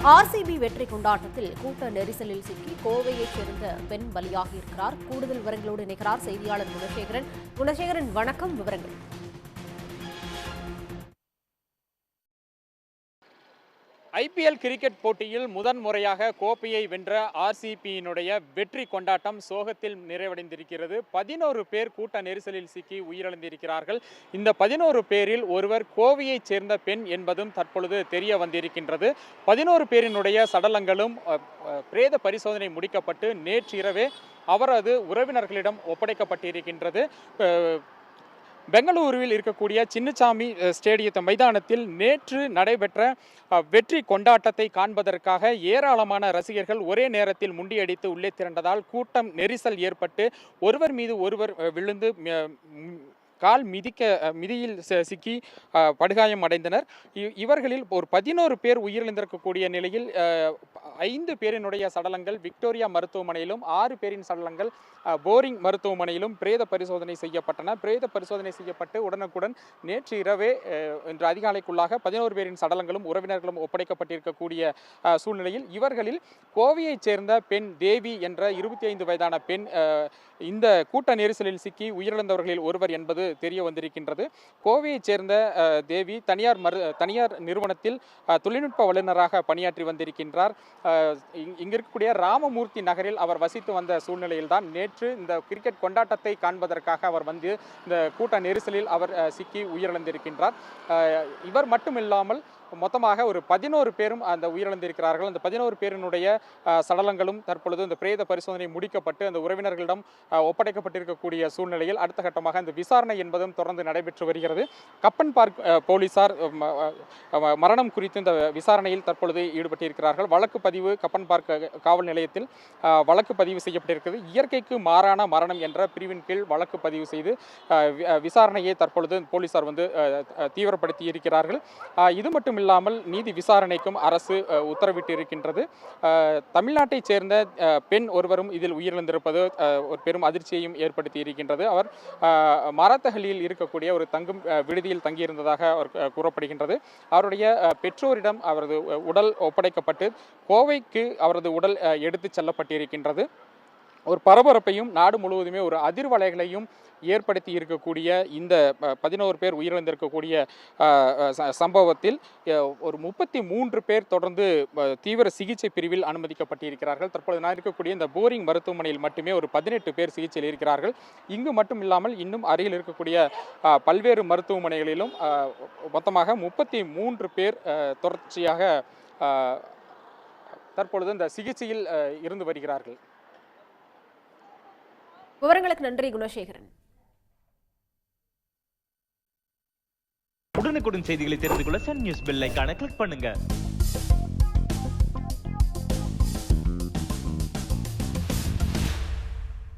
RCB வெற்றி கொண்டாட்டத்தில் கூட்ட நெரிசலில் சிக்கி கோவையைச் சேர்ந்த பெண் பலியாகியிருக்கிறார். கூடுதல் விவரங்களோடு இணைக்கிறார் செய்தியாளர் குணசேகரன். குணசேகரன், வணக்கம். விவரங்கள். ஐபிஎல் கிரிக்கெட் போட்டியில் முதன்முறையாக கோப்பையை வென்ற ஆர்சிபியினுடைய வெற்றி கொண்டாட்டம் சோகத்தில் நிறைவடைந்திருக்கிறது. 11 பேர் கூட்ட நெரிசலில் சிக்கி உயிரிழந்திருக்கிறார்கள். இந்த 11 பேரில் ஒருவர் கோவையைச் சேர்ந்த பெண் என்பதும் தற்பொழுது தெரிய வந்திருக்கின்றது. 11 பேரினுடைய சடலங்களும் பிரேத பரிசோதனை முடிக்கப்பட்டு நேற்றிரவே அவரது உறவினர்களிடம் ஒப்படைக்கப்பட்டிருக்கின்றது. பெங்களூருவில் இருக்கக்கூடிய சின்னசாமி ஸ்டேடியத்தை மைதானத்தில் நேற்று நடைபெற்ற வெற்றி கொண்டாட்டத்தை காண்பதற்காக ஏராளமான ரசிகர்கள் ஒரே நேரத்தில் முண்டியடித்து உள்ளே திரண்டதால் கூட்டம் நெரிசல் ஏற்பட்டு ஒருவர் மீது ஒருவர் விழுந்து கால் மிதியில் சிக்கி படுகாயம் அடைந்தனர். இவர்களில் ஒரு 11 பேர் உயிரிழந்திருக்கக்கூடிய நிலையில் 5 பேரினுடைய சடலங்கள் விக்டோரியா மருத்துவமனையிலும் 6 பேரின் சடலங்கள் போரிங் மருத்துவமனையிலும் பிரேத பரிசோதனை செய்யப்பட்டன. பிரேத பரிசோதனை செய்யப்பட்டு உடனுக்குடன் நேற்று இரவே இன்று அதிகாலைக்குள்ளாக 11 பேரின் சடலங்களும் உறவினர்களும் ஒப்படைக்கப்பட்டிருக்கக்கூடிய சூழ்நிலையில் இவர்களில் கோவையைச் சேர்ந்த பெண் தேவி என்ற 25 வயதான பெண் இந்த கூட்ட நெரிசலில் சிக்கி உயிரிழந்தவர்களில் ஒருவர் என்பது தெரிய வந்திருக்கின்றது. கோவையைச் சேர்ந்த தேவி தனியார் நிறுவனத்தில் தொழில்நுட்ப வல்லுநராக பணியாற்றி வந்திருக்கின்றார். இங்கு இருக்கக்கூடிய ராமமூர்த்தி நகரில் அவர் வசித்து வந்த சூழ்நிலையில்தான் நேற்று இந்த கிரிக்கெட் கொண்டாட்டத்தை காண்பதற்காக அவர் வந்து இந்த கூட்ட நெரிசலில் அவர் சிக்கி உயிரிழந்திருக்கின்றார். இவர் மட்டுமில்லாமல் மொத்தமாக ஒரு 11 பேரும் அந்த உயிரிழந்திருக்கிறார்கள். அந்த 11 பேரினுடைய சடலங்களும் தற்பொழுது இந்த பிரேத பரிசோதனை முடிக்கப்பட்டு அந்த உறவினர்களிடம் ஒப்படைக்கப்பட்டிருக்கக்கூடிய சூழ்நிலையில் அடுத்த கட்டமாக இந்த விசாரணை என்பதும் தொடர்ந்து நடைபெற்று வருகிறது. கப்பன் பார்க் போலீசார் மரணம் குறித்து இந்த விசாரணையில் தற்பொழுது ஈடுபட்டிருக்கிறார்கள். வழக்கு பதிவு கப்பன் பார்க் காவல் நிலையத்தில் வழக்கு பதிவு செய்யப்பட்டிருக்கிறது. இயற்கைக்கு மாறான மரணம் என்ற பிரிவின் கீழ் வழக்கு பதிவு செய்து விசாரணையை தற்பொழுது போலீசார் வந்து தீவிரப்படுத்தி இருக்கிறார்கள். இது மட்டும் இல்லாமல் நீதி விசாரணைக்கும் அரசு உத்தரவிட்டு இருக்கின்றது. தமிழ்நாட்டைச் சேர்ந்த பெண் ஒருவரும் இதில் உயிரிழந்திருப்பது ஒரு பெரும் அதிர்ச்சியையும் ஏற்படுத்தி இருக்கின்றது. அவர் மரத்தகலியில் இருக்கக்கூடிய ஒரு தங்கும் விடுதியில் தங்கியிருந்ததாக அவர் கூறப்படுகின்றது. அவருடைய பெற்றோரிடம் அவரது உடல் ஒப்படைக்கப்பட்டு கோவைக்கு அவரது உடல் எடுத்துச் செல்லப்பட்டிருக்கின்றது. ஒரு பரபரப்பையும் நாடு முழுவதுமே ஒரு அதிர்வலைகளையும் ஏற்படுத்தி இருக்கக்கூடிய இந்த 11 பேர் உயிரிழந்திருக்கக்கூடிய சம்பவத்தில் ஒரு 33 பேர் தொடர்ந்து தீவிர சிகிச்சை பிரிவில் அனுமதிக்கப்பட்டிருக்கிறார்கள். தற்பொழுது நான் இருக்கக்கூடிய இந்த போரிங் மருத்துவமனையில் மட்டுமே ஒரு 18 பேர் சிகிச்சையில் இருக்கிறார்கள். இங்கு மட்டும் இல்லாமல் இன்னும் அருகில் இருக்கக்கூடிய பல்வேறு மருத்துவமனைகளிலும் மொத்தமாக 33 பேர் தொடர்ச்சியாக தற்பொழுது இந்த சிகிச்சையில் இருந்து வருகிறார்கள். விவரங்களுக்கு நன்றி குணசேகரன். உடனுக்குடன் செய்திகளை தெரிந்து கொள்ள சன் நியூஸ் பெல் ஐகானை கிளிக் பண்ணுங்க.